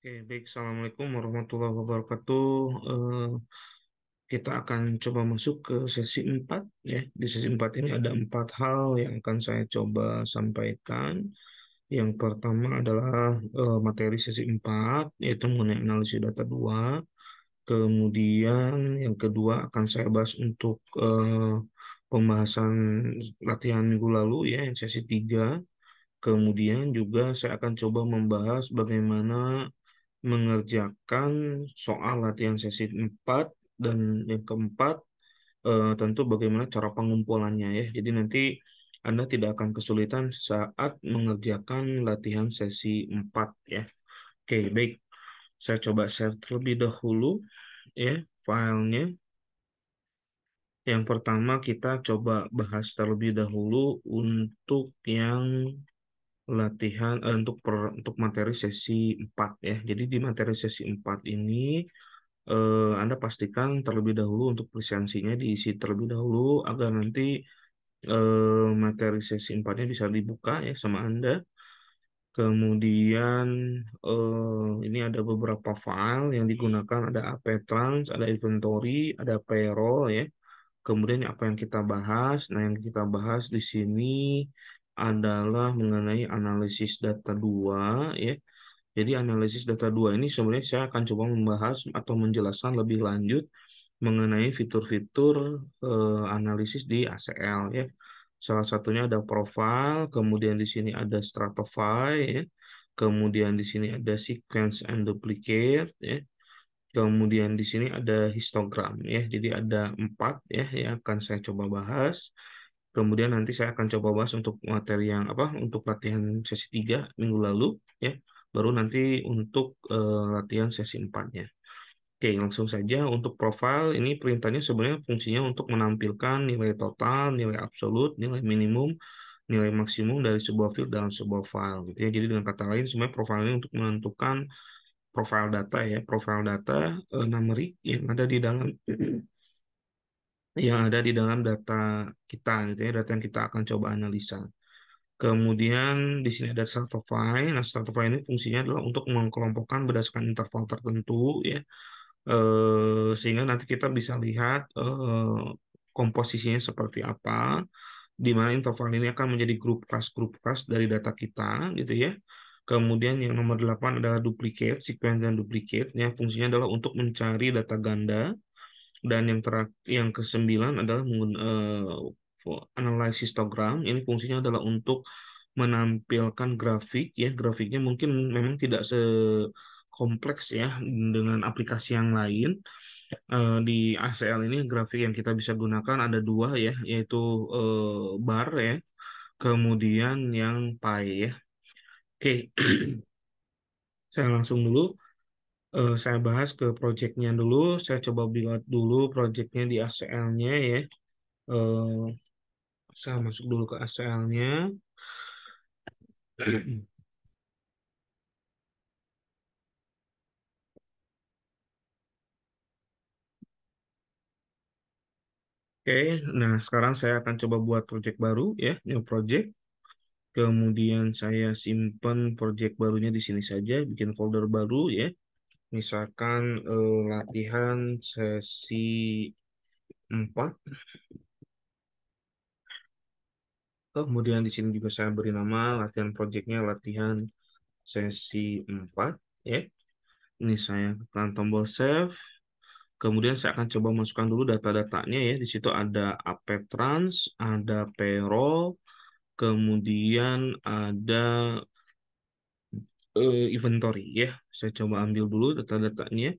Oke, baik. Assalamualaikum warahmatullahi wabarakatuh. Kita akan coba masuk ke sesi 4 ya. Di sesi 4 ini ada 4 hal yang akan saya coba sampaikan. Yang pertama adalah materi sesi 4 yaitu mengenai analisis data 2. Kemudian yang kedua akan saya bahas untuk pembahasan latihan minggu lalu ya, yang sesi 3. Kemudian juga saya akan coba membahas bagaimana mengerjakan soal latihan sesi 4 dan yang keempat tentu bagaimana cara pengumpulannya ya. Jadi nanti Anda tidak akan kesulitan saat mengerjakan latihan sesi 4 ya. Oke, baik. Saya coba share terlebih dahulu ya filenya. Yang pertama kita coba bahas terlebih dahulu untuk yang untuk materi sesi 4 ya. Jadi di materi sesi 4 ini Anda pastikan terlebih dahulu untuk lisensinya diisi terlebih dahulu agar nanti materi sesi 4-nya bisa dibuka ya sama Anda. Kemudian ini ada beberapa file yang digunakan, ada AP-Trans, ada inventory, ada payroll ya. Kemudian apa yang kita bahas? Nah, yang kita bahas di sini adalah mengenai analisis data 2 ya. Jadi analisis data 2 ini sebenarnya saya akan coba membahas atau menjelaskan lebih lanjut mengenai fitur-fitur analisis di ACL ya. Salah satunya ada profile, kemudian di sini ada stratify ya. Kemudian di sini ada sequence and duplicate ya. Kemudian di sini ada histogram ya. Jadi ada 4 ya yang akan saya coba bahas. Kemudian nanti saya akan coba bahas untuk materi yang apa untuk latihan sesi 3 minggu lalu ya. Baru nanti untuk latihan sesi 4-nya. Oke, langsung saja untuk profile ini perintahnya sebenarnya fungsinya untuk menampilkan nilai total, nilai absolut, nilai minimum, nilai maksimum dari sebuah field dalam sebuah file gitu ya. Jadi dengan kata lain sebenarnya profile ini untuk menentukan profile data ya, profile data numerik yang ada di dalam data kita gitu ya, data yang kita akan coba analisa. Kemudian di sini ada stratify. Nah, stratify ini fungsinya adalah untuk mengkelompokkan berdasarkan interval tertentu ya. Sehingga nanti kita bisa lihat komposisinya seperti apa, di mana interval ini akan menjadi grup kelas dari data kita gitu ya. Kemudian yang nomor 8 adalah duplicate, sequence dan duplicate. Yang fungsinya adalah untuk mencari data ganda. Dan yang ke-9 adalah analysis histogram. Ini fungsinya adalah untuk menampilkan grafik ya. Grafiknya mungkin memang tidak sekompleks ya dengan aplikasi yang lain. Di ACL ini grafik yang kita bisa gunakan ada dua ya, yaitu bar ya, kemudian yang pie ya. Oke, saya langsung dulu. Saya bahas ke projectnya dulu. Saya coba build dulu projectnya di ACL-nya ya. Eh, saya masuk dulu ke ACL-nya. Oke, nah sekarang saya akan coba buat project baru ya, new project. Kemudian saya simpan project barunya di sini saja, bikin folder baru ya. Misalkan latihan sesi 4. Kemudian di sini juga saya beri nama latihan projectnya latihan sesi 4 ya. Ini saya tekan tombol save. Kemudian saya akan coba masukkan dulu data-datanya ya. Di situ ada AP-Trans, ada payroll, kemudian ada inventory ya. Saya coba ambil dulu data-datanya.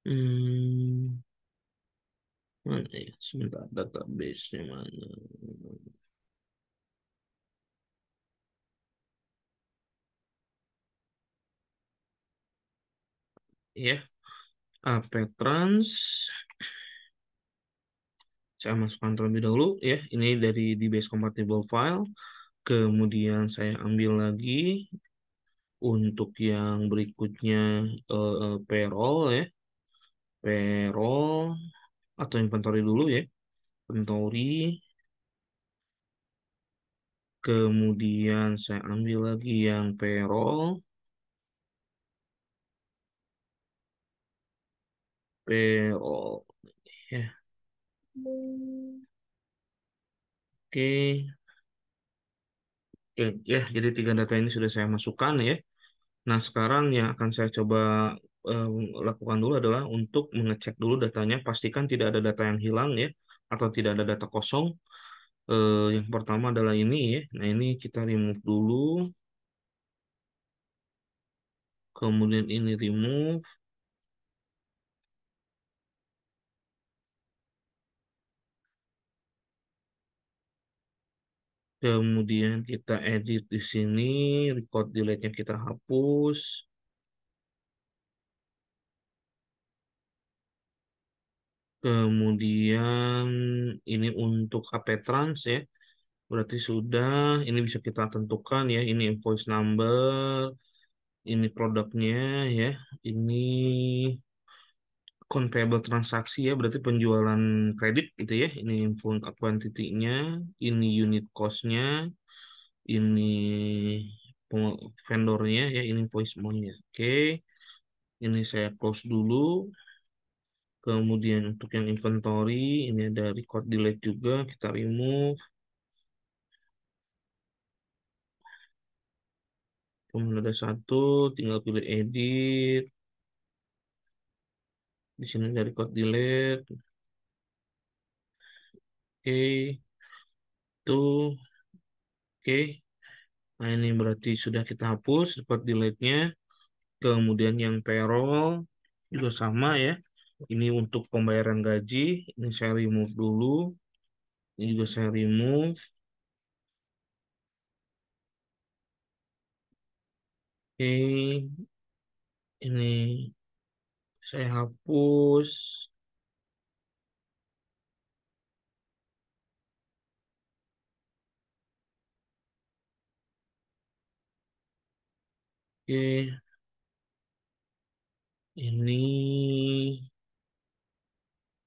Hmm, mana ya? Sebentar, database-nya mana? Ya, AP-Trans. Saya masukkan terlebih dahulu ya. Ini dari DBase compatible file. Kemudian saya ambil lagi untuk yang berikutnya payroll ya. Payroll atau inventory dulu ya. Inventory. Kemudian saya ambil lagi yang payroll. Payroll. Ya, oke. Oke, ya, jadi tiga data ini sudah saya masukkan ya. Nah, sekarang yang akan saya coba eh, lakukan dulu adalah untuk mengecek dulu datanya, pastikan tidak ada data yang hilang ya, atau tidak ada data kosong. Yang pertama adalah ini ya. Nah, ini kita remove dulu, kemudian ini remove, kemudian kita edit di sini, record delete-nya kita hapus, kemudian ini untuk HP Trans ya. Berarti sudah, ini bisa kita tentukan ya, ini invoice number, ini produknya ya, ini countable transaksi ya, berarti penjualan kredit gitu ya, ini info quantity-nya, ini unit cost-nya, ini vendornya ya, ini invoice amount-nya. Oke, ini saya close dulu. Kemudian untuk yang inventory, ini ada record delete juga, kita remove. Kemudian ada satu, tinggal pilih edit. Di sini ada record delete. Oke, tuh, oke. Nah, ini berarti sudah kita hapus record delete-nya. Kemudian yang payroll juga sama ya. Ini untuk pembayaran gaji. Ini saya remove dulu. Ini juga saya remove. Oke, ini saya hapus. Oke, ini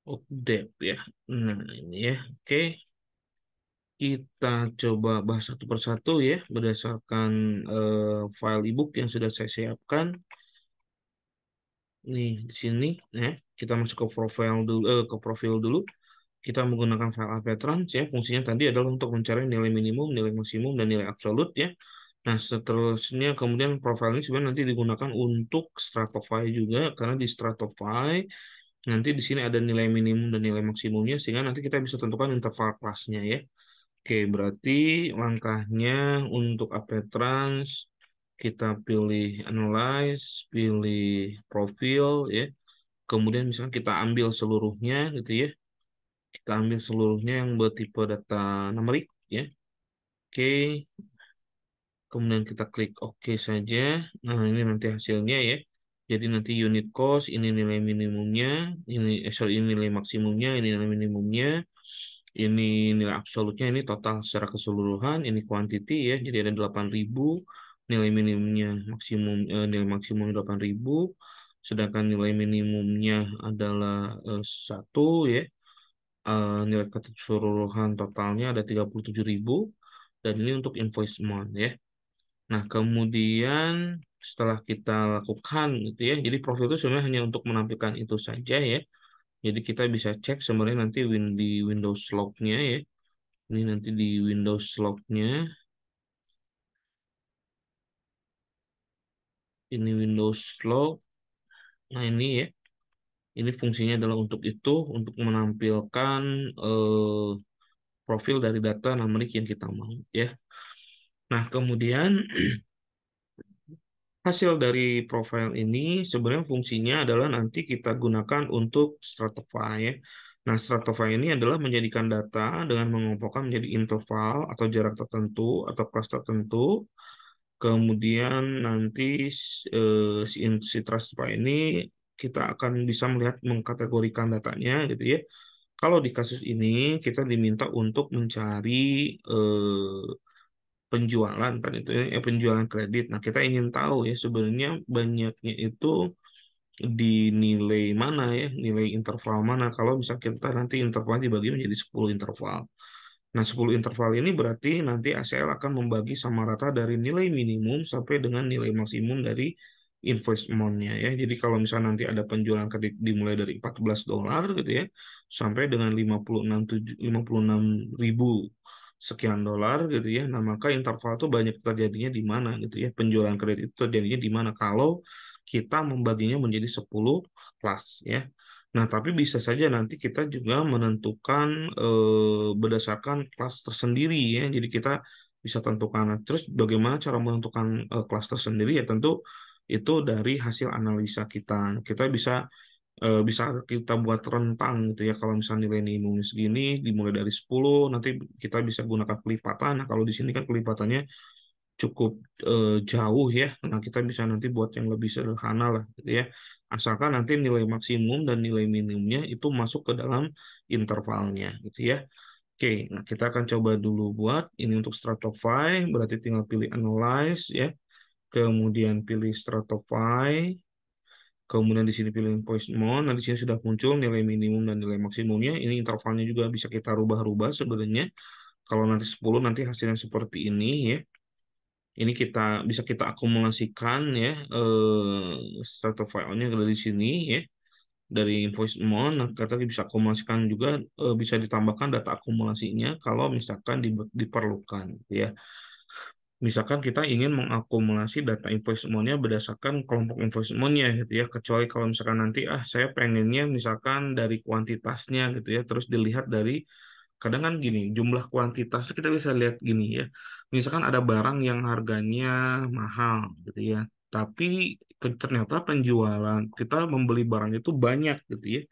update ya. Nah, ini ya. Oke, kita coba bahas satu persatu ya berdasarkan file ebook yang sudah saya siapkan. Nih di sini ya, kita masuk ke profile dulu, ke profil dulu. Kita menggunakan file Alpetrans ya. Fungsinya tadi adalah untuk mencari nilai minimum, nilai maksimum, dan nilai absolut ya. Nah, seterusnya kemudian profile ini sebenarnya nanti digunakan untuk Stratify juga, karena di Stratify nanti di sini ada nilai minimum dan nilai maksimumnya, sehingga nanti kita bisa tentukan interval kelasnya ya. Oke, berarti langkahnya untuk Alpetrans kita pilih Analyze, pilih Profil ya. Kemudian misalnya kita ambil seluruhnya gitu ya. Kita ambil seluruhnya yang bertipe data numerik ya. Oke, kemudian kita klik OK saja. Nah, ini nanti hasilnya ya. Jadi nanti unit cost, ini nilai minimumnya, sorry, ini nilai maksimumnya, ini nilai minimumnya, ini nilai absolutnya, ini total secara keseluruhan, ini quantity ya. Jadi ada 8.000, nilai minimumnya nilai maksimum 8.000, sedangkan nilai minimumnya adalah 1 ya. Nilai keseluruhan totalnya ada 37.000 dan ini untuk invoice amount ya. Nah, kemudian setelah kita lakukan gitu ya. Jadi profil itu sebenarnya hanya untuk menampilkan itu saja ya. Jadi kita bisa cek sebenarnya nanti di Windows log-nya ya. Ini nanti di Windows log-nya, ini Windows log. Nah, ini ya. Ini fungsinya adalah untuk itu, untuk menampilkan eh, profil dari data numerik yang kita mau ya. Nah, kemudian hasil dari profile ini sebenarnya fungsinya adalah nanti kita gunakan untuk Stratify ya. Nah, Stratify ini adalah menjadikan data dengan mengelompokkan menjadi interval atau jarak tertentu atau kelas tertentu. Kemudian nanti si Stratify ini kita akan bisa melihat mengkategorikan datanya gitu ya. Kalau di kasus ini kita diminta untuk mencari penjualan kan itu ya, penjualan kredit. Nah, kita ingin tahu ya sebenarnya banyaknya itu di nilai mana ya, nilai interval mana. Kalau misalnya kita nanti interval dibagi menjadi 10 interval. Nah, 10 interval ini berarti nanti ACL akan membagi sama rata dari nilai minimum sampai dengan nilai maksimum dari invoice amount-nya ya. Jadi kalau misalnya nanti ada penjualan kredit dimulai dari $14 gitu ya, sampai dengan 56 ribu sekian dolar gitu ya. Nah, maka interval itu banyak terjadinya di mana gitu ya. Penjualan kredit itu terjadinya di mana kalau kita membaginya menjadi 10 kelas ya. Nah, tapi bisa saja nanti kita juga menentukan berdasarkan kelas tersendiri ya. Jadi kita bisa tentukan. Nah, terus bagaimana cara menentukan kelas tersendiri ya tentu itu dari hasil analisa kita. Kita bisa kita buat rentang gitu ya. Kalau misalnya nilai minimum segini dimulai dari 10 nanti kita bisa gunakan pelipatan. Nah, kalau di sini kan pelipatannya cukup jauh ya. Nah, kita bisa nanti buat yang lebih sederhana lah gitu ya. Asalkan nanti nilai maksimum dan nilai minimumnya itu masuk ke dalam intervalnya gitu ya. Oke, nah kita akan coba dulu buat ini untuk stratify, berarti tinggal pilih analyze ya. Kemudian pilih stratify, kemudian di sini pilih invoice amount. Nah, di sini sudah muncul nilai minimum dan nilai maksimumnya. Ini intervalnya juga bisa kita rubah-rubah sebenarnya. Kalau nanti 10 nanti hasilnya seperti ini ya. Ini bisa kita akumulasikan ya starter file-nya dari sini ya dari invoice amount. Nah, kita bisa akumulasikan juga bisa ditambahkan data akumulasinya kalau misalkan diperlukan ya. Misalkan kita ingin mengakumulasi data invoice amount-nya berdasarkan kelompok invoice amount-nya gitu ya. Kecuali kalau misalkan nanti saya pengennya misalkan dari kuantitasnya gitu ya, terus dilihat dari kadang kan gini, jumlah kuantitas kita bisa lihat gini ya. Misalkan ada barang yang harganya mahal gitu ya. Tapi ternyata penjualan kita membeli barang itu banyak gitu ya.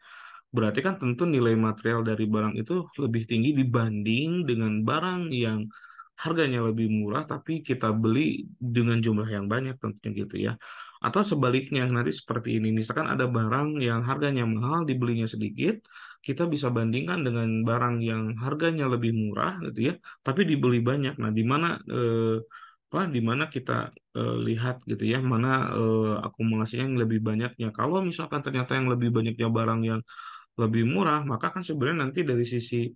Berarti kan tentu nilai material dari barang itu lebih tinggi dibanding dengan barang yang harganya lebih murah tapi kita beli dengan jumlah yang banyak tentunya gitu ya. Atau sebaliknya nanti seperti ini, misalkan ada barang yang harganya mahal dibelinya sedikit, kita bisa bandingkan dengan barang yang harganya lebih murah gitu ya, tapi dibeli banyak. Nah, di mana kita lihat gitu ya, mana akumulasinya yang lebih banyaknya. Kalau misalkan ternyata yang lebih banyaknya barang yang lebih murah, maka kan sebenarnya nanti dari sisi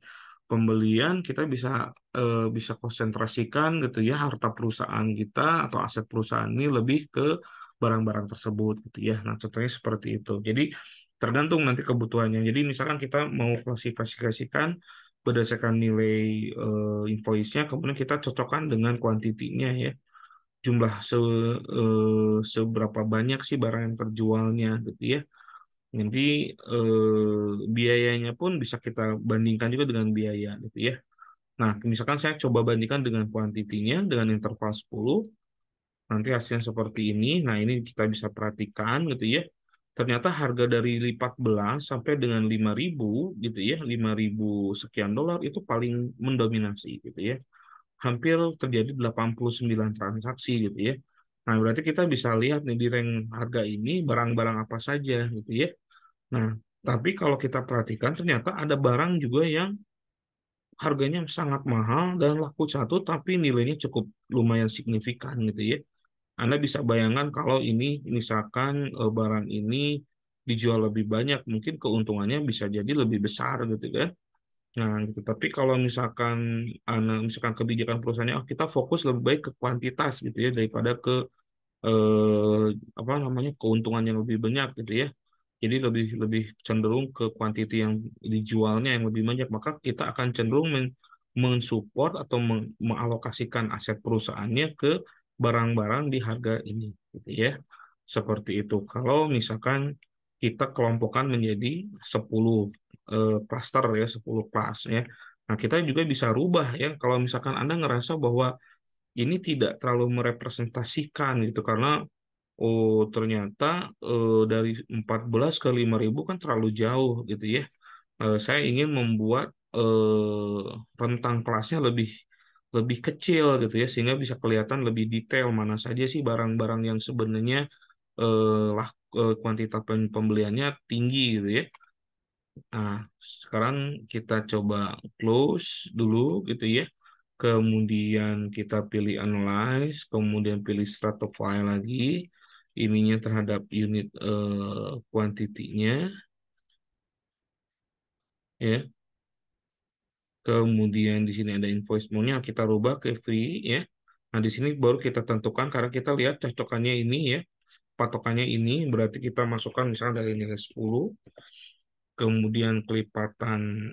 pembelian kita bisa konsentrasikan gitu ya harta perusahaan kita atau aset perusahaan ini lebih ke barang-barang tersebut gitu ya. Nah, contohnya seperti itu. Jadi tergantung nanti kebutuhannya. Jadi misalkan kita mau klasifikasikan berdasarkan nilai invoice-nya, kemudian kita cocokkan dengan kuantitinya ya. Seberapa banyak sih barang yang terjualnya gitu ya. Nanti biayanya pun bisa kita bandingkan juga dengan biaya gitu ya. Nah, misalkan saya coba bandingkan dengan kuantitinya dengan interval 10, nanti hasilnya seperti ini. Nah, ini kita bisa perhatikan gitu ya. Ternyata harga dari 14 sampai dengan 5.000 gitu ya, 5.000 sekian dolar itu paling mendominasi gitu ya. Hampir terjadi 89 transaksi gitu ya. Nah, berarti kita bisa lihat nih di rank harga ini barang-barang apa saja gitu ya. Nah, tapi kalau kita perhatikan ternyata ada barang juga yang harganya sangat mahal dan laku satu tapi nilainya cukup lumayan signifikan gitu ya. Anda bisa bayangkan kalau ini misalkan barang ini dijual lebih banyak, mungkin keuntungannya bisa jadi lebih besar gitu kan. Nah, gitu. Tapi kalau misalkan kebijakan perusahaannya, oh, kita fokus lebih baik ke kuantitas gitu ya daripada ke eh, apa namanya keuntungan yang lebih banyak gitu ya. Jadi lebih lebih cenderung ke kuantiti yang dijualnya yang lebih banyak, maka kita akan cenderung mensupport atau mengalokasikan aset perusahaannya ke barang-barang di harga ini, gitu ya. Seperti itu. Kalau misalkan kita kelompokkan menjadi 10 klaster ya, 10 kelas ya. Nah, kita juga bisa rubah ya. Kalau misalkan Anda ngerasa bahwa ini tidak terlalu merepresentasikan gitu karena oh ternyata dari 14 ke 5.000 kan terlalu jauh gitu ya. Saya ingin membuat rentang kelasnya lebih lebih kecil gitu ya sehingga bisa kelihatan lebih detail mana saja sih barang-barang yang sebenarnya kuantitas pembeliannya tinggi gitu ya. Nah, sekarang kita coba close dulu gitu ya. Kemudian kita pilih analyze, kemudian pilih stratify lagi. Ininya terhadap unit kuantitinya ya. Kemudian di sini ada invoice mode-nya kita rubah ke free ya. Nah, di sini baru kita tentukan karena kita lihat cocokannya ini ya. Patokannya ini berarti kita masukkan misalnya dari nilai 10, kemudian kelipatan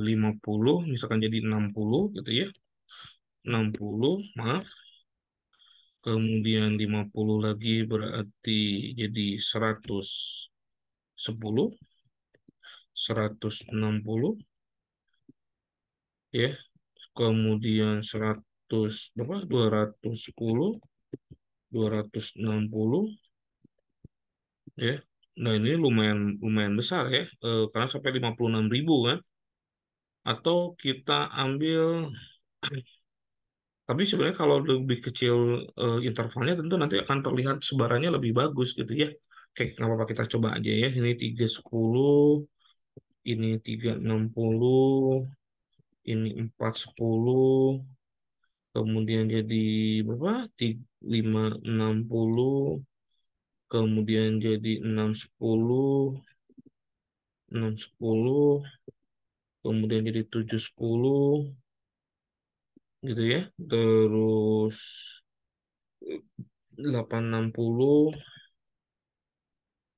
50 misalkan jadi 60 gitu ya. 60 maaf. Kemudian 50 lagi berarti jadi 110, 160 ya. Kemudian 100 berapa? 210, 260 ya. Nah, ini lumayan lumayan besar ya. Karena sampai 56.000 kan. Atau kita ambil, tapi sebenarnya kalau lebih kecil intervalnya tentu nanti akan terlihat sebarannya lebih bagus gitu ya. Oke, nggak apa-apa kita coba aja ya. Ini 310, ini 360, ini 410, kemudian jadi berapa? 560, kemudian jadi 610, 610, kemudian jadi 710 gitu ya. Terus 860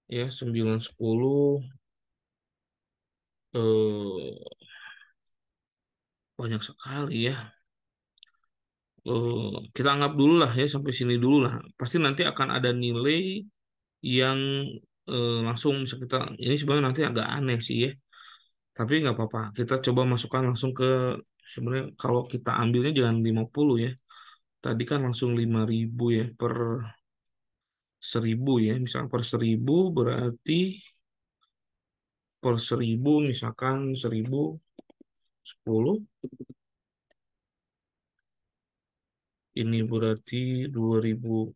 ya, 910 eh banyak sekali ya. Kita anggap dulu lah ya sampai sini dulu lah. Pasti nanti akan ada nilai yang langsung bisa kita, ini sebenarnya nanti agak aneh sih ya. Tapi nggak apa-apa. Kita coba masukkan langsung ke, sebenarnya kalau kita ambilnya jangan 50 ya. Tadi kan langsung 5.000 ya per 1.000 ya. Misalkan per 1.000 berarti per 1.000 misalkan 1.010, ini berarti 2.010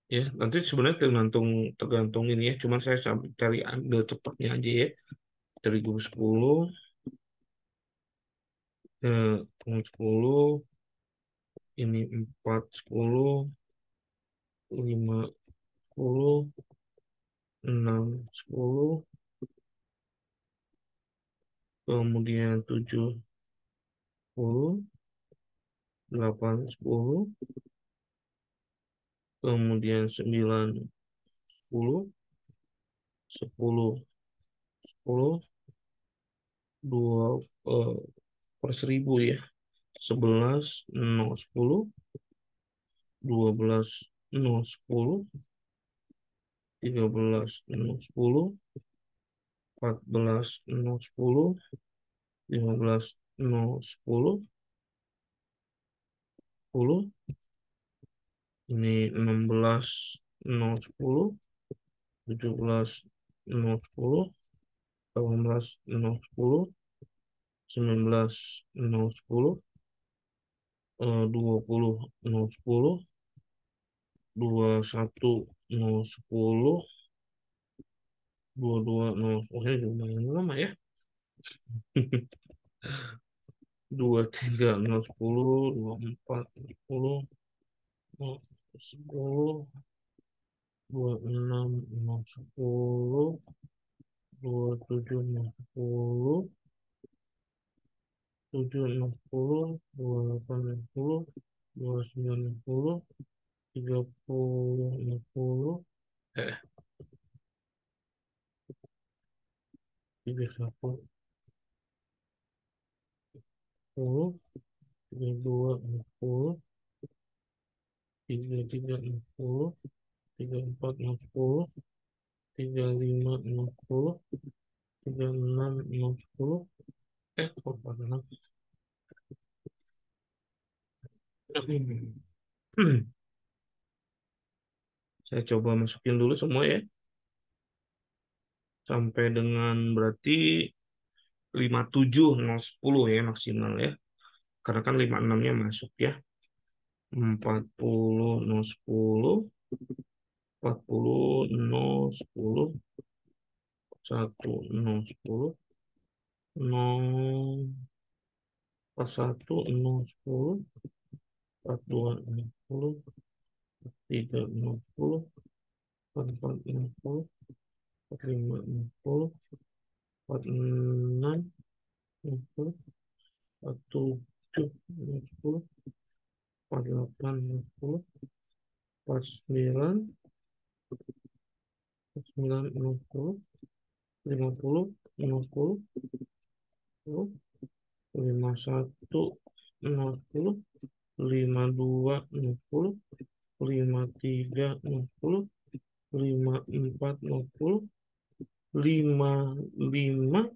ya. Nanti sebenarnya tergantung tergantung ini ya. Cuman saya cari ambil cepatnya aja ya. 3.010 10, ini 410, 510, 610, kemudian 710, 810, kemudian 910, 10, 10, 2 per 1.000 ya. 11, 10, 12, 10, 13, 10, 14, 10, 15, 10, 10, ini 16, 10, 17, 10, 18, 10, 19, 10, 20, 10, 21, 10, 22, 0. Oh, ini lumayan lama ya. 23, 10, 24, 10, 10, 26, 10, 27, 10, 7, 60, 28, 60, 29, 60, 30, 60, 31, 10, 32, 60, 33, 60, 34, 60, 35, 60, 36, 60, kok 46. Saya coba masukin dulu semua ya. Sampai dengan berarti 57, 0, 10 ya maksimal ya. Karena kan 56-nya masuk ya. 40, 0, 10, 40, 0, 10, 1, 0, 10, 0, 41, 0, 10, 42, 0, 10, 3, 0, 10, 44, 0, 10, 45, 0, 10, 46, 0, 10, 47, 0, 10, 48, 0, 10, 49, 49, 0, 10, 50, 60, 51, 60, 52, 60, 53, 60, 54, 60, 55,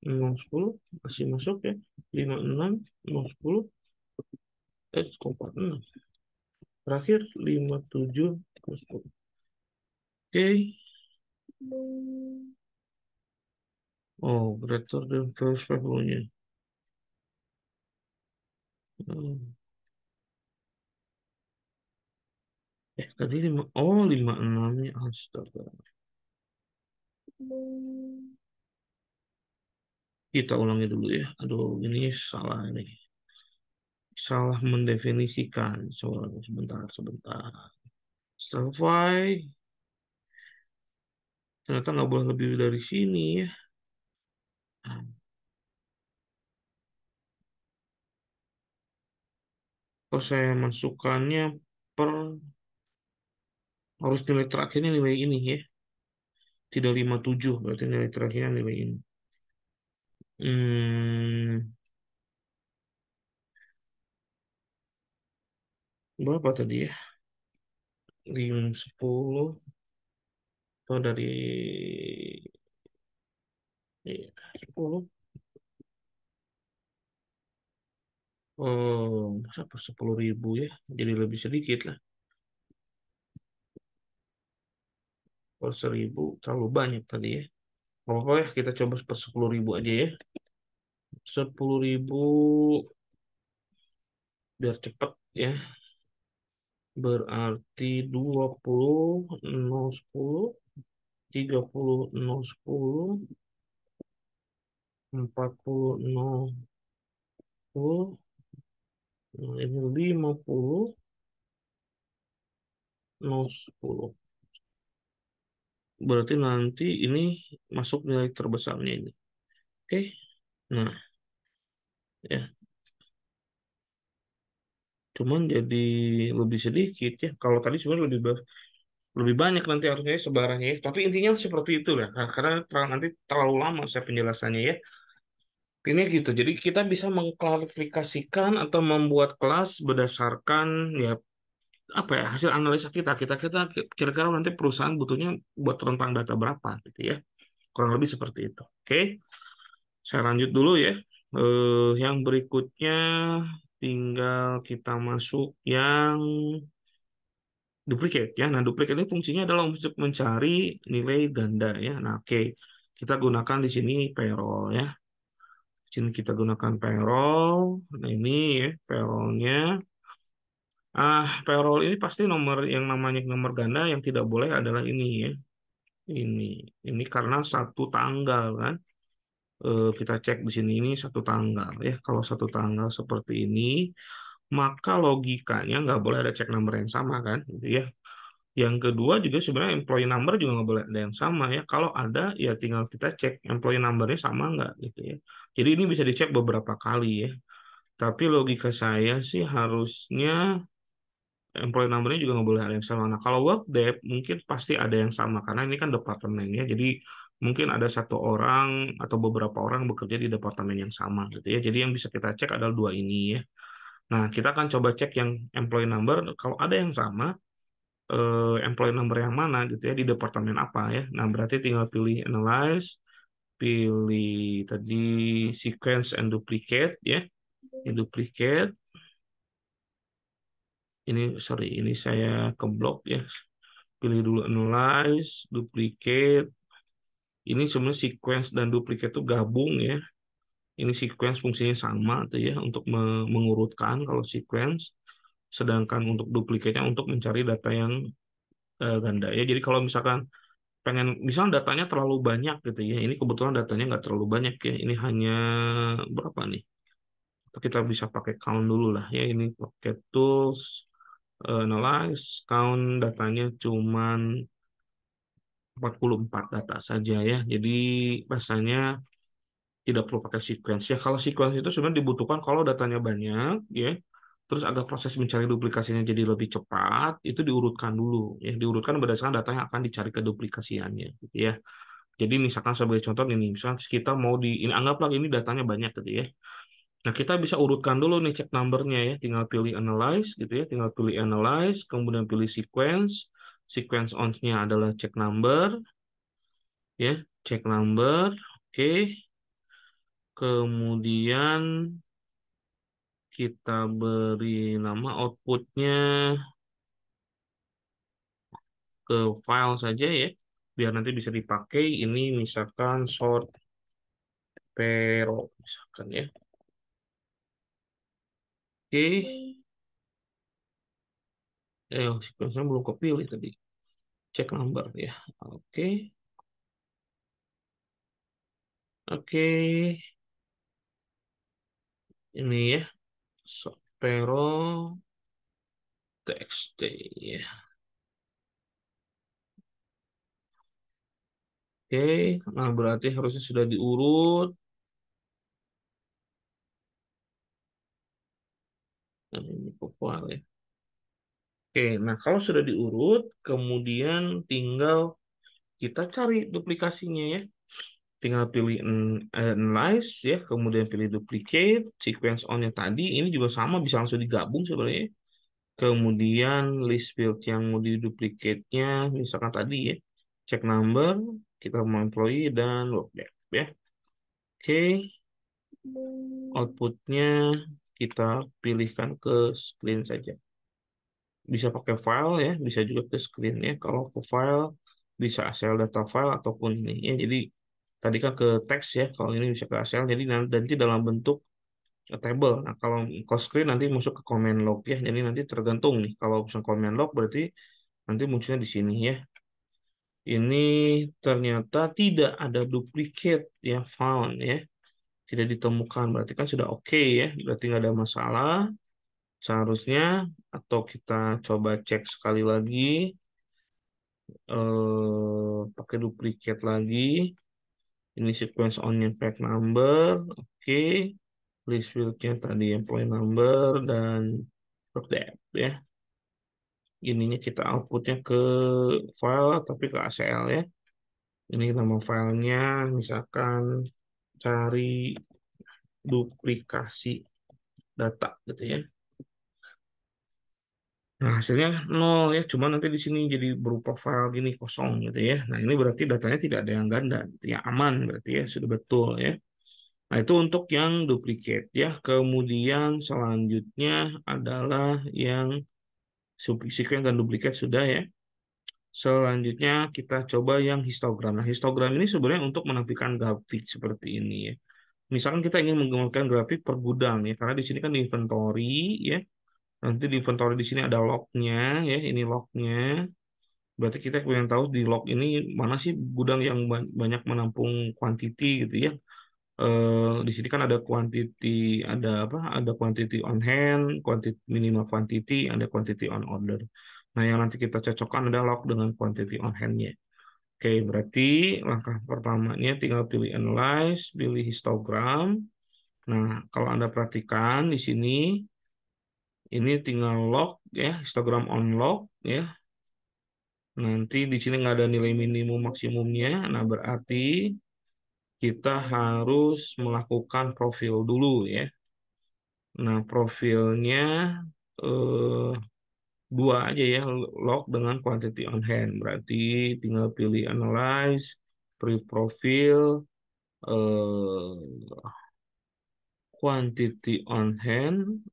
0, 10, masih masuk ya. 56, 0, 10, kok 46. Terakhir 57, 0, 10. Oke. Oh, greater than first value-nya. Hmm. Tadi 5, oh 56-nya. Astaga. Kita ulangi dulu ya. Aduh, ini salah ini. Salah mendefinisikan. Sebentar, sebentar. Strafai. Ternyata nggak boleh lebih dari sini ya. Kalau saya masukkannya per harus nilai terakhirnya nilai ini ya. Tidak 57 berarti nilai terakhirnya nilai ini. Hmm, berapa tadi ya? 10 atau dari 10. Oh, masa per 10.000 ya? Jadi lebih sedikit lah. Per 1.000 terlalu banyak tadi ya. Gak apa-apa ya, kita coba per 10.000 aja ya. 10.000 biar cepet ya. Berarti 20, 0, 10, 30, 0, 10, 40, 0, 10, nah, ini 50, 0, 10. Berarti nanti ini masuk nilai terbesarnya ini. Oke. Nah, ya, cuman jadi lebih sedikit ya. Kalau tadi sebenarnya lebih banyak nanti harusnya ya sebarannya ya. Tapi intinya seperti itu ya. Karena nanti terlalu lama saya penjelasannya ya. Ini gitu. Jadi kita bisa mengklarifikasikan atau membuat kelas berdasarkan ya apa ya hasil analisa kita. Kita kira-kira nanti perusahaan butuhnya buat rentang data berapa gitu ya. Kurang lebih seperti itu. Oke, saya lanjut dulu ya. Yang berikutnya tinggal kita masuk yang duplicate ya. Nah, duplicate ini fungsinya adalah untuk mencari nilai ganda ya. Nah, oke. Kita gunakan di sini payroll ya. Di sini kita gunakan payroll. Nah, ini ya payrollnya. Payroll ini pasti nomor yang namanya nomor ganda yang tidak boleh adalah ini ya. Ini ini karena satu tanggal kan. Kita cek di sini ini satu tanggal ya. Kalau satu tanggal seperti ini, maka logikanya nggak boleh ada cek number yang sama kan, gitu ya. Yang kedua juga sebenarnya employee number juga nggak boleh ada yang sama ya. Kalau ada ya tinggal kita cek employee numbernya sama nggak gitu ya. Jadi ini bisa dicek beberapa kali ya. Tapi logika saya sih harusnya employee numbernya juga nggak boleh ada yang sama. Nah kalau Workdev mungkin pasti ada yang sama karena ini kan departemennya. Jadi mungkin ada satu orang atau beberapa orang bekerja di departemen yang sama gitu ya. Jadi yang bisa kita cek adalah dua ini ya. Nah kita akan coba cek yang employee number. Kalau ada yang sama, employee number yang mana gitu ya di departemen apa ya. Nah, berarti tinggal pilih analyze, pilih tadi sequence and duplicate ya. Di duplicate ini sorry, ini saya keblok ya. Pilih dulu analyze, duplicate. Ini sebenarnya sequence dan duplicate itu gabung ya. Ini sequence fungsinya sama tuh ya untuk mengurutkan kalau sequence. Sedangkan untuk duplicate-nya untuk mencari data yang ganda ya. Jadi kalau misalkan pengen misalnya datanya terlalu banyak gitu ya. Ini kebetulan datanya nggak terlalu banyak ya. Ini hanya berapa nih? Kita bisa pakai count dulu lah ya. Ini pakai tools, analyze, count datanya cuman 44 data saja ya. Jadi rasanya tidak perlu pakai sequence ya. Kalau sequence itu sebenarnya dibutuhkan kalau datanya banyak ya. Terus agar proses mencari duplikasinya jadi lebih cepat, itu diurutkan dulu ya. Diurutkan berdasarkan data yang akan dicari ke duplikasiannya gitu ya. Jadi misalkan sebagai contoh ini, misalkan kita mau ini anggaplah ini datanya banyak gitu ya. Nah, kita bisa urutkan dulu nih cek numbernya ya. Tinggal pilih analyze gitu ya. Tinggal pilih analyze, kemudian pilih sequence. Sequence on-nya adalah cek number ya. Cek number. Oke. Kemudian kita beri nama outputnya ke file saja ya. Biar nanti bisa dipakai. Ini misalkan short pero misalkan ya. Oke. Sequence-nya belum kepilih tadi. Cek number ya. Oke. Oke. Ini ya. Pero TXT ya. Oke. Nah, berarti harusnya sudah diurut. Nah, ini file ya. Oke. Nah, kalau sudah diurut, kemudian tinggal kita cari duplikasinya ya. Tinggal pilih analyze ya, kemudian pilih duplicate, sequence on-nya tadi, ini juga sama bisa langsung digabung sebenarnya. Kemudian list field yang mau diduplicate-nya, misalkan tadi ya, check number, kita mau employee dan loopback ya. Oke, outputnya kita pilihkan ke screen saja. Bisa pakai file ya, bisa juga ke screen ya. Kalau ke file bisa asal data file ataupun ini ya. Jadi tadi kan ke teks ya, kalau ini bisa ke asal. Jadi nanti dalam bentuk table. Nah, kalau ke screen nanti masuk ke command log ya. Jadi nanti tergantung nih. Kalau misalnya command log berarti nanti munculnya di sini ya. Ini ternyata tidak ada duplicate ya found ya. Tidak ditemukan. Berarti kan sudah oke ya. Berarti nggak ada masalah seharusnya. Atau kita coba cek sekali lagi. Pakai duplicate lagi. Ini sequence on pack number. Oke. List fieldnya tadi employee number dan work depth ya. Ininya kita outputnya ke file tapi ke ACL ya. Ini nama filenya misalkan cari duplikasi data gitu ya. Nah, hasilnya nol ya, cuma nanti di sini jadi berupa file gini kosong gitu ya. Nah, ini berarti datanya tidak ada yang ganda, gitu ya aman berarti ya, sudah betul ya. Nah, itu untuk yang duplicate ya. Kemudian selanjutnya adalah yang sequence dan duplicate sudah ya. Selanjutnya kita coba yang histogram. Nah, histogram ini sebenarnya untuk menampilkan grafik seperti ini ya. Misalkan kita ingin menggunakan grafik per gudang ya, karena di sini kan di inventory ya. Nanti di inventory di sini ada lognya ya, ini lognya. Berarti kita pengen tahu di log ini mana sih gudang yang banyak menampung quantity gitu ya. Di sini kan ada quantity, ada apa? Ada quantity on hand, quantity minimal quantity, ada quantity on order. Nah, yang nanti kita cocokkan adalah log dengan quantity on hand-nya. Oke, berarti langkah pertamanya tinggal pilih analyze, pilih histogram. Nah, kalau Anda perhatikan di sini, ini tinggal log ya, histogram on log ya. Nanti di sini nggak ada nilai minimum maksimumnya. Nah, berarti kita harus melakukan profil dulu ya. Nah, profilnya eh, dua aja ya, log dengan quantity on hand. Berarti tinggal pilih analyze, profil, quantity on hand.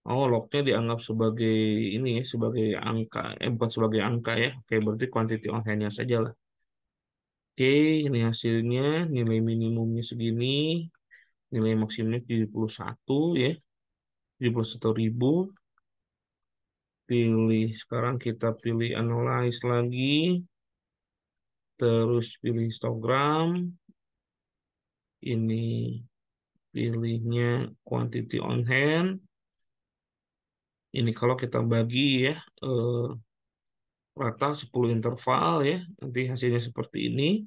Oh, lognya dianggap sebagai ini ya, sebagai angka, bukan sebagai angka ya. Oke, berarti quantity on hand-nya saja lah. Oke, ini hasilnya, nilai minimumnya segini, nilai maksimumnya 71 ya, 71.000. Pilih, sekarang kita pilih analyze lagi. Terus pilih histogram. Ini pilihnya quantity on hand. Ini kalau kita bagi ya eh, rata 10 interval ya, nanti hasilnya seperti ini.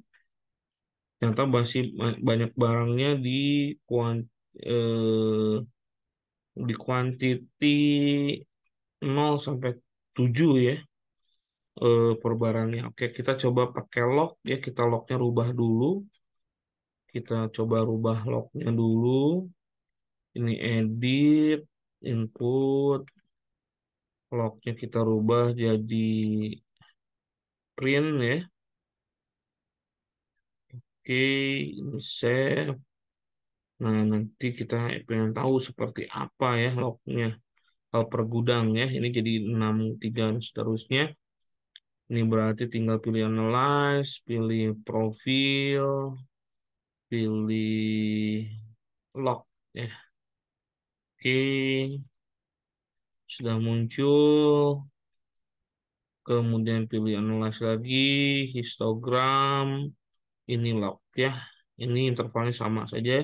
Ternyata masih banyak barangnya eh, di quantity 0 sampai 7 ya per barangnya. Oke, kita coba pakai lock ya, kita locknya rubah dulu. Kita coba rubah locknya dulu. Ini edit, input, locknya kita rubah jadi print ya. Oke, ini save. Nah, nanti kita pengen tahu seperti apa ya lognya. Kalau per gudang ya, ini jadi 63 dan seterusnya. Ini berarti tinggal pilih analyze, pilih profil, pilih log ya. Oke, sudah muncul. Kemudian pilih analyze lagi, histogram, ini log ya. Ini intervalnya sama saja.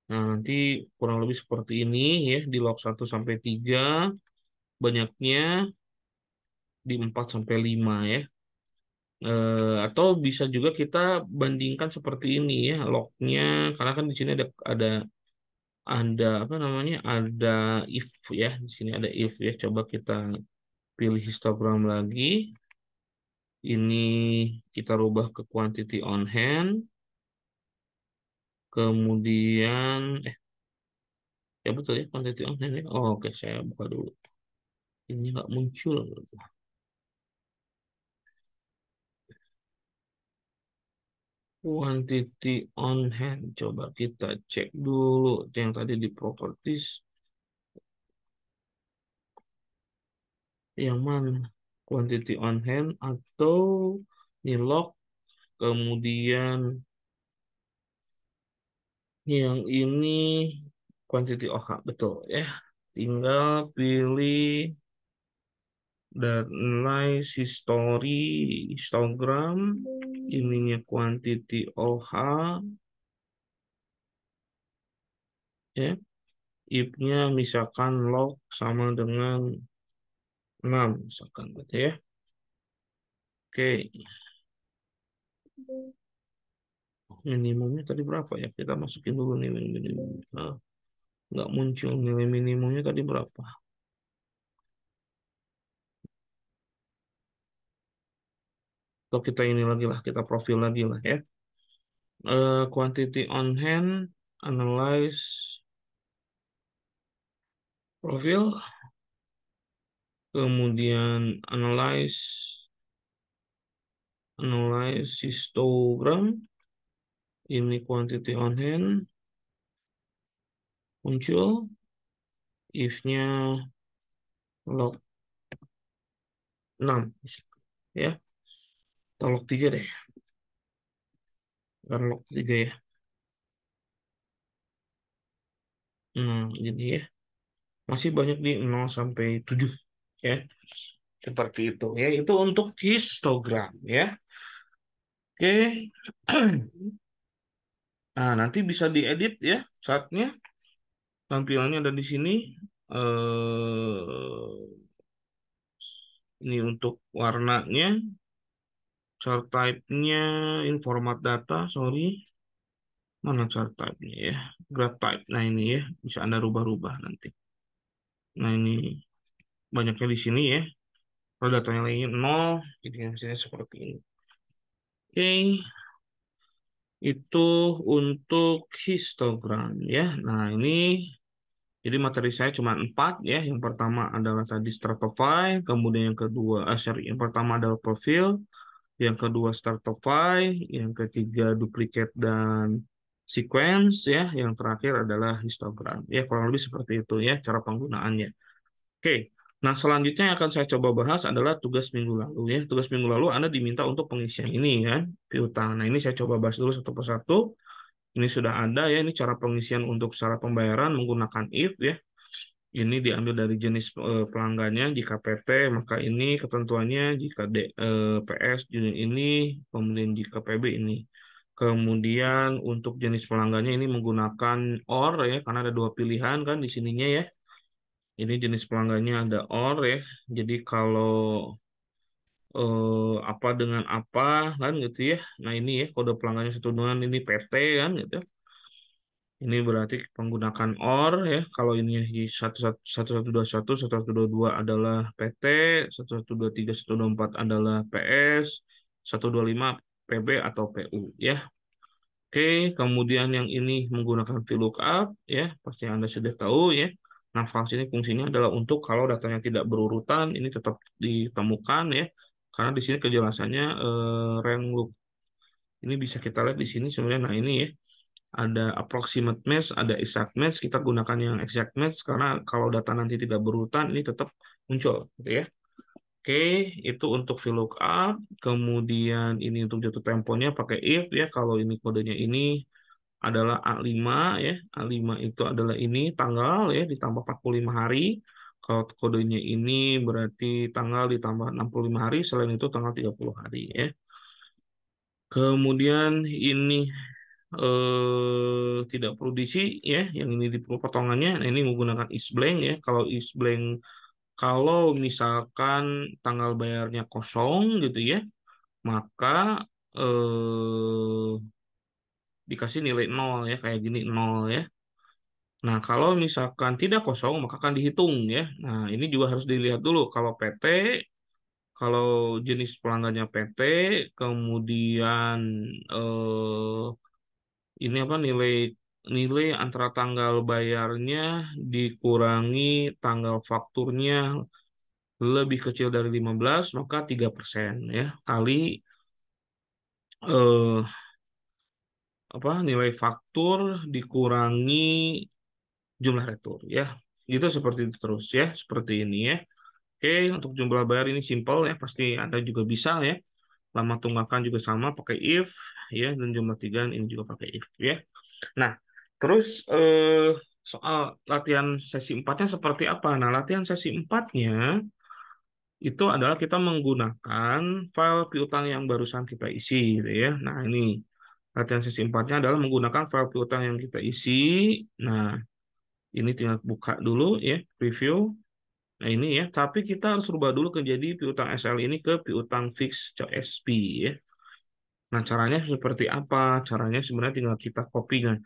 Nah, nanti kurang lebih seperti ini ya, di log 1 sampai 3 banyaknya di 4 sampai 5 ya. Atau bisa juga kita bandingkan seperti ini ya, lognya karena kan di sini ada apa namanya? Ada if ya. Di sini ada if ya. Coba kita pilih histogram lagi. Ini kita rubah ke quantity on hand. Kemudian ya betul ya quantity on hand ya. Oh, oke, saya buka dulu. Ini nggak muncul. Quantity on hand. Coba kita cek dulu yang tadi di properties. Yang mana? Quantity on hand atau nilog. Kemudian yang ini quantity OH. Betul ya. Tinggal pilih dan nilai histogram. Ininya quantity OH. Ya. If-nya misalkan log sama dengan 6 misalkan gitu ya. Oke, minimumnya tadi berapa ya? Kita masukin dulu nih minimum. Nah, nggak muncul nilai minimumnya tadi berapa? Atau kita ini lagi lah, kita profil lagi lah ya. Quantity on hand, analyze profil, kemudian analyze histogram, ini quantity on hand, muncul, if-nya log 6 ya, atau log 3 deh, kan log 3 ya. Nah, jadi ya, masih banyak di 0 sampai 7 ya. Seperti itu ya. Itu untuk histogram ya. Oke. Nah, nanti bisa diedit ya saatnya. Tampilannya ada di sini. Ini untuk warnanya, chart type-nya, informat data, sorry. Mana chart type-nya ya? Graph type. Nah, ini ya, bisa Anda rubah-rubah nanti. Nah, ini banyaknya di sini ya. Kalau datanya lainnya 0, jadi hasilnya seperti ini. Oke, itu untuk histogram ya. Nah, ini jadi materi saya cuma 4 ya. Yang pertama adalah tadi stratify, kemudian yang kedua, sorry, yang pertama adalah profil, yang kedua stratify, yang ketiga duplicate dan sequence ya, yang terakhir adalah histogram. Ya, kurang lebih seperti itu ya cara penggunaannya. Oke. Nah, selanjutnya yang akan saya coba bahas adalah tugas minggu lalu ya. Tugas minggu lalu Anda diminta untuk pengisian ini kan, piutang. Nah, ini saya coba bahas dulu satu persatu. Ini sudah ada ya, ini cara pengisian untuk syarat pembayaran menggunakan if ya. Ini diambil dari jenis pelanggannya. Jika PT, maka ini ketentuannya. Jika PS, jenis ini. Kemudian jika PB ini. Kemudian untuk jenis pelanggannya ini menggunakan OR ya, karena ada dua pilihan kan di sininya ya. Ini jenis pelanggannya ada OR ya. Jadi kalau apa dengan apa kan gitu ya. Nah ini ya kode pelanggannya satu dengan ini PT kan gitu. Ini berarti menggunakan OR ya. Kalau ini di 1121, 1122 adalah PT, 1123, 124 adalah PS, 125 PB atau PU ya. Oke, kemudian yang ini menggunakan VLOOKUP ya, pasti Anda sudah tahu ya. Nah, funksi ini fungsinya adalah untuk kalau datanya tidak berurutan, ini tetap ditemukan ya. Karena di sini kejelasannya rank loop. Ini bisa kita lihat di sini sebenarnya. Nah, ini ya ada approximate match, ada exact match. Kita gunakan yang exact match karena kalau data nanti tidak berurutan, ini tetap muncul, gitu ya. Oke, itu untuk VLOOKUP. Kemudian ini untuk jatuh temponya pakai if ya. Kalau ini kodenya ini adalah A5 ya. A5 itu adalah ini tanggal ya ditambah 45 hari. Kalau kodenya ini berarti tanggal ditambah 65 hari, selain itu tanggal 30 hari ya. Kemudian ini tidak perlu diisi ya, yang ini di potongannya. Nah, ini menggunakan is blank ya. Kalau is blank, kalau misalkan tanggal bayarnya kosong gitu ya, maka dikasih nilai nol ya, kayak gini nol ya. Nah, kalau misalkan tidak kosong, maka akan dihitung ya. Nah, ini juga harus dilihat dulu. Kalau PT, kalau jenis pelanggannya PT, kemudian ini apa nilai nilai antara tanggal bayarnya dikurangi tanggal fakturnya lebih kecil dari 15 maka 3% ya kali eh, apa nilai faktur dikurangi jumlah retur ya. Gitu seperti itu terus ya, seperti ini ya. Oke, untuk jumlah bayar ini simple ya, pasti Anda juga bisa ya. Lama tunggakan juga sama pakai if ya, dan jumlah tigaan ini juga pakai if ya. Nah, terus soal latihan sesi empatnya seperti apa? Nah, latihan sesi empatnya itu adalah kita menggunakan file piutang yang barusan kita isi gitu ya. Nah, ini latihan sesi empatnya adalah menggunakan file piutang yang kita isi. Nah, ini tinggal buka dulu ya, preview. Nah, ini ya, tapi kita harus rubah dulu ke jadi piutang SL ini ke piutang fix CSP ya. Nah, caranya seperti apa? Caranya sebenarnya tinggal kita copy kan.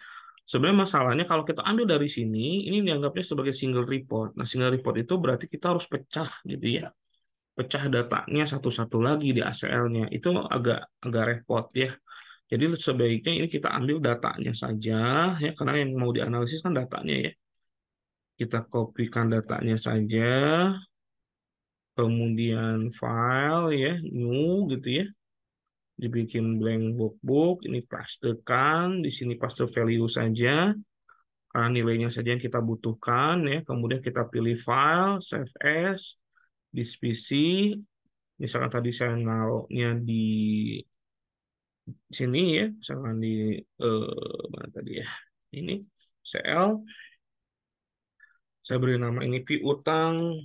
Sebenarnya masalahnya kalau kita ambil dari sini, ini dianggapnya sebagai single report. Nah, single report itu berarti kita harus pecah gitu ya. Pecah datanya satu-satu lagi di ACL-nya. Itu agak agak repot ya. Jadi sebaiknya ini kita ambil datanya saja ya, karena yang mau dianalisis kan datanya ya. Kita kopikan datanya saja, kemudian file ya, new gitu ya. Dibikin blank workbook, ini pastekan, di sini paste value saja. Karena nilainya saja yang kita butuhkan ya. Kemudian kita pilih file, save as, di PC. Misalkan tadi saya naruhnya di sini ya, misalkan di mana tadi ya? Ini CL, saya beri nama ini piutang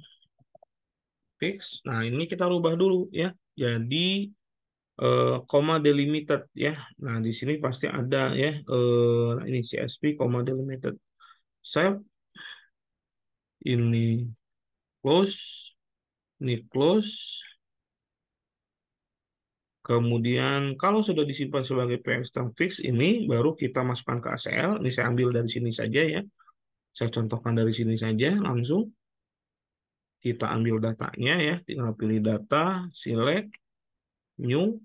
fix. Nah, ini kita rubah dulu ya. Jadi koma delimited ya. Nah, di sini pasti ada ya nah, ini CSP koma delimited. Save ini close, ini close. Kemudian kalau sudah disimpan sebagai PSTM fix ini baru kita masukkan ke ACL. Ini saya ambil dari sini saja ya. Saya contohkan dari sini saja langsung. Kita ambil datanya ya, tinggal pilih data, select, new.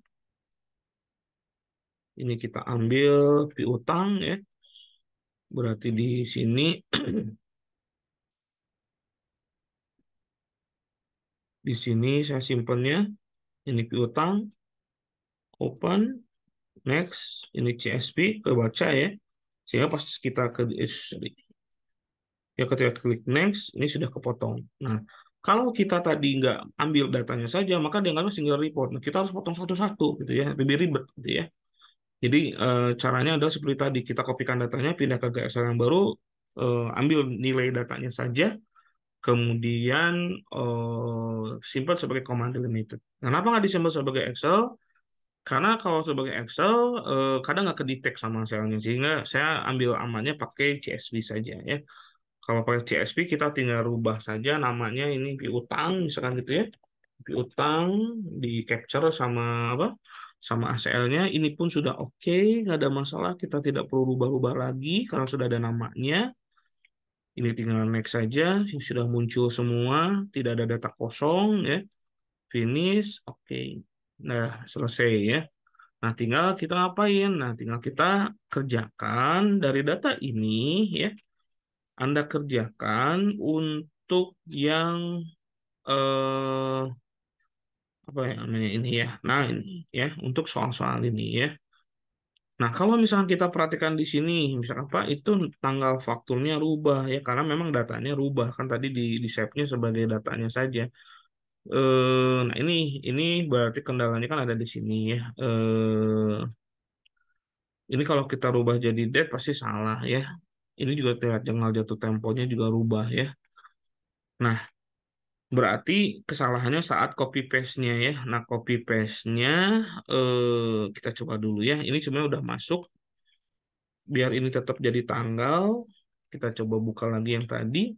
Ini kita ambil piutang ya. Berarti di sini di sini saya simpannya ini piutang, open, next, ini CSP kebaca ya. Sehingga pas kita ke sorry. Ya ketika klik next, ini sudah kepotong. Nah, kalau kita tadi nggak ambil datanya saja, maka dia nggak single report. Nah, kita harus potong satu-satu, gitu ya, lebih ribet, gitu ya. Jadi caranya adalah seperti tadi, kita kopikan datanya, pindah ke GSL yang baru, ambil nilai datanya saja, kemudian simpan sebagai command delimited. Kenapa nggak disimpan sebagai Excel? Karena kalau sebagai Excel kadang nggak kedetek sama selnya, sehingga saya ambil amannya pakai CSV saja ya. Kalau pakai CSV kita tinggal rubah saja namanya ini piutang misalkan gitu ya. Piutang di capture sama apa? Sama ACL-nya ini pun sudah oke, nggak ada masalah. Kita tidak perlu rubah-rubah lagi karena sudah ada namanya. Ini tinggal next saja, sudah muncul semua, tidak ada data kosong ya. Finish, oke. Nah, selesai ya. Nah, tinggal kita ngapain? Nah, tinggal kita kerjakan dari data ini ya. Anda kerjakan untuk yang eh apa ya namanya ini ya. Nah, ini ya untuk soal-soal ini ya. Nah, kalau misalkan kita perhatikan di sini, misalkan apa itu tanggal fakturnya rubah ya karena memang datanya rubah kan tadi di save-nya sebagai datanya saja. Nah ini berarti kendalanya kan ada di sini ya. Ini kalau kita rubah jadi date pasti salah ya. Ini juga terlihat janggal jatuh temponya juga rubah ya. Nah, berarti kesalahannya saat copy paste-nya ya. Nah, copy paste-nya kita coba dulu ya. Ini sebenarnya udah masuk. Biar ini tetap jadi tanggal, kita coba buka lagi yang tadi.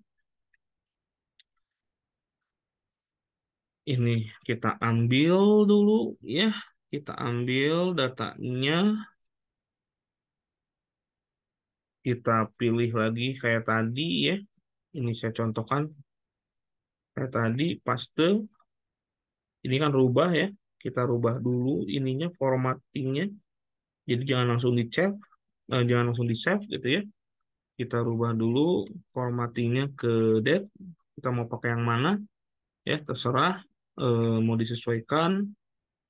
Ini kita ambil dulu ya. Kita ambil datanya, kita pilih lagi kayak tadi ya. Ini saya contohkan kayak tadi, paste. Ini kan rubah ya. Kita rubah dulu ininya formattingnya. Jadi jangan langsung di save, jangan langsung di save gitu ya. Kita rubah dulu formattingnya ke date. Kita mau pakai yang mana ya terserah. Mau disesuaikan.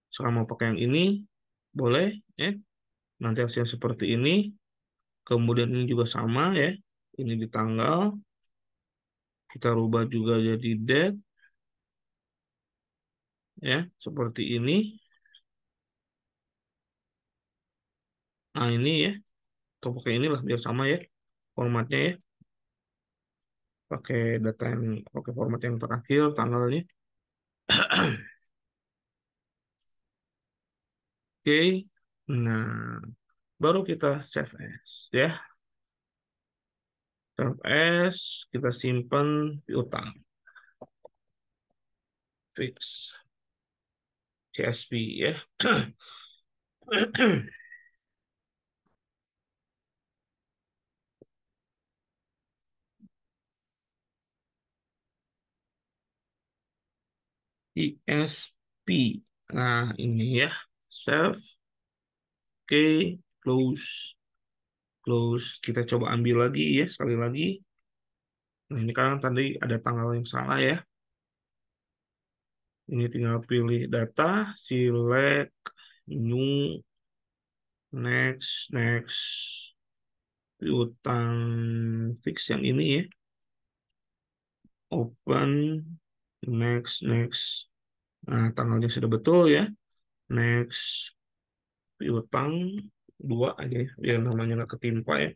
Sekarang mau pakai yang ini boleh ya. Nanti hasilnya seperti ini. Kemudian ini juga sama ya. Ini di tanggal. Kita rubah juga jadi date ya seperti ini. Nah ini ya. Kita pakai inilah biar sama ya formatnya ya. Pakai data yang pakai format yang terakhir tanggalnya. Oke. Nah, baru kita save as ya. Save as kita simpan piutang fix CSV ya. ISP. Nah, ini ya. Save. Oke, close. Close. Kita coba ambil lagi ya sekali lagi. Nah, ini kan tadi ada tanggal yang salah ya. Ini tinggal pilih data, select new, next, next. Piutang fix yang ini ya. Open, next, next. Nah, tanggalnya sudah betul ya. Next, piutang dua aja ya, biar namanya nggak ketimpa ya.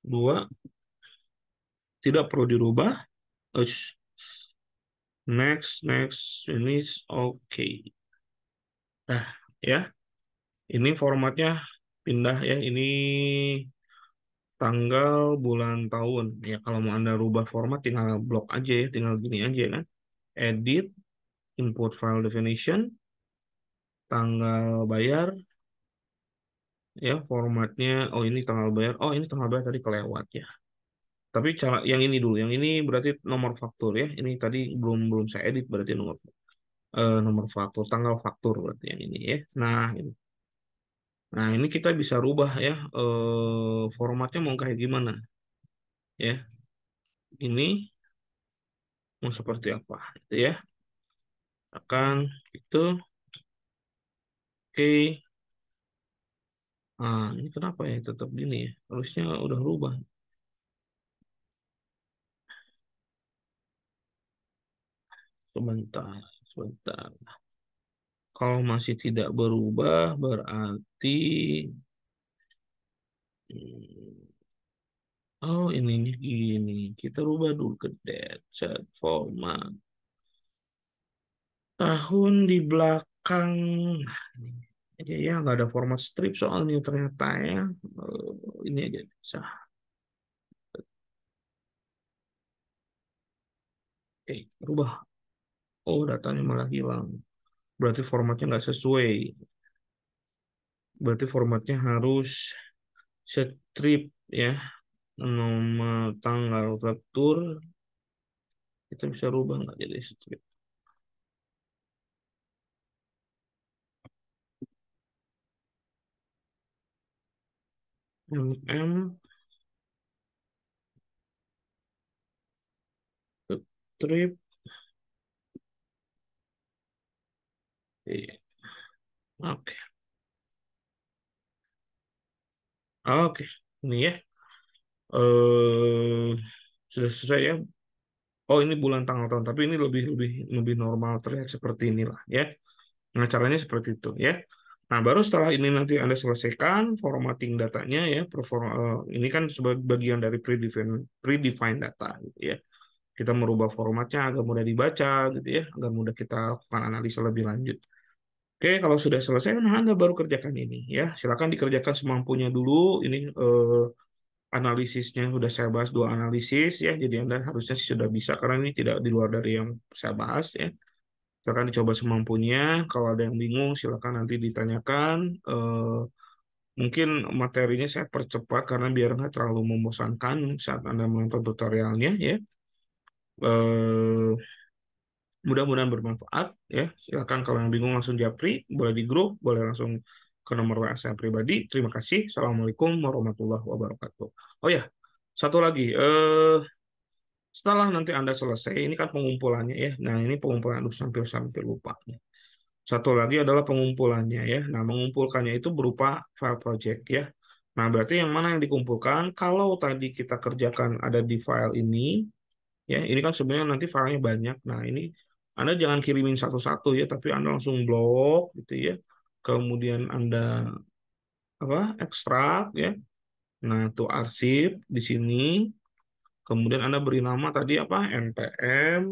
Dua, tidak perlu dirubah. Ush. Next, next, finish, oke. Nah, ya, ini formatnya pindah ya. Ini tanggal, bulan, tahun. Ya, kalau mau Anda rubah format, tinggal blok aja ya. Tinggal gini aja kan. Edit, input file definition, tanggal bayar, ya formatnya. Oh ini tanggal bayar. Oh ini tanggal bayar tadi kelewat ya. Tapi cara yang ini dulu. Yang ini berarti nomor faktur ya. Ini tadi belum belum saya edit berarti nomor faktur, tanggal faktur berarti yang ini ya. Nah, ini kita bisa rubah ya formatnya mau kayak gimana ya. Ini mau seperti apa gitu ya. Akan itu oke. Ah, ini kenapa ya tetap gini ya? Harusnya udah rubah. Sebentar, sebentar. Kalau masih tidak berubah berarti Oh, ininya gini. Kita rubah dulu ke date set format. Tahun di belakang. Nah, ini aja ya, nggak ada format strip soalnya ternyata ya. Ini aja bisa. Oke, rubah. Oh, datanya malah hilang. Berarti formatnya nggak sesuai. Berarti formatnya harus strip ya. Nomor tanggal faktur. Kita bisa rubah nggak jadi strip. MM strip. Iya. Oke. Oke. Ini ya. eh Sudah selesai ya. Oh, ini bulan tanggal tahun, tapi ini lebih lebih lebih normal terlihat seperti inilah ya. Nah, caranya seperti itu ya. Nah, baru setelah ini nanti Anda selesaikan formatting datanya ya. Ini kan sebagai bagian dari predefined data gitu ya. Kita merubah formatnya agar mudah dibaca gitu ya, agar mudah kita lakukan analisa lebih lanjut. Oke, kalau sudah selesai, nah Anda baru kerjakan ini ya. Silakan dikerjakan semampunya dulu. Ini analisisnya sudah saya bahas dua analisis ya. Jadi Anda harusnya sih sudah bisa karena ini tidak di luar dari yang saya bahas ya. Silakan dicoba semampunya. Kalau ada yang bingung, silakan nanti ditanyakan. Mungkin materinya saya percepat karena biar nggak terlalu membosankan saat Anda menonton tutorialnya ya. Eh, Mudah-mudahan bermanfaat ya. Silakan kalau yang bingung langsung japri, boleh di grup, boleh langsung ke nomor WA saya pribadi. Terima kasih. Assalamualaikum warahmatullahi wabarakatuh. Oh ya, satu lagi. Setelah nanti Anda selesai, ini kan pengumpulannya ya. Nah, ini pengumpulan, aduh, sampai lupa. Satu lagi adalah pengumpulannya ya. Nah, mengumpulkannya itu berupa file project ya. Nah, berarti yang mana yang dikumpulkan? Kalau tadi kita kerjakan ada di file ini, ya, ini kan sebenarnya nanti filenya banyak. Nah, ini Anda jangan kirimin satu-satu ya, tapi Anda langsung blok gitu ya. Kemudian Anda apa? Ekstrak ya. Nah, itu arsip di sini. Kemudian Anda beri nama tadi apa? npm,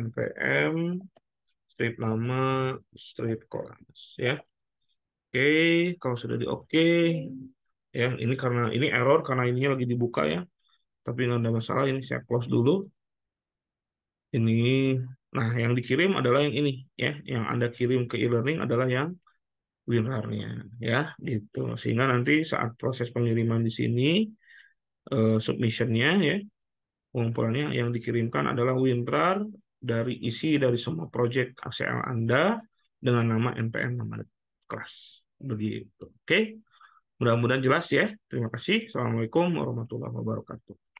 npm, strip nama, strip kelas ya. Oke, kalau sudah di oke, ya ini karena ini error karena ininya lagi dibuka ya. Tapi nggak ada masalah, ini saya close dulu. Ini, nah yang dikirim adalah yang ini ya, yang Anda kirim ke e-learning adalah yang WinRAR-nya ya, gitu. Sehingga nanti saat proses pengiriman di sini, submission-nya ya, pengumpulannya yang dikirimkan adalah WinRAR dari isi dari semua project ACL Anda dengan nama NPM nama kelas. Begitu. Oke, mudah-mudahan jelas ya. Terima kasih. Assalamualaikum warahmatullahi wabarakatuh.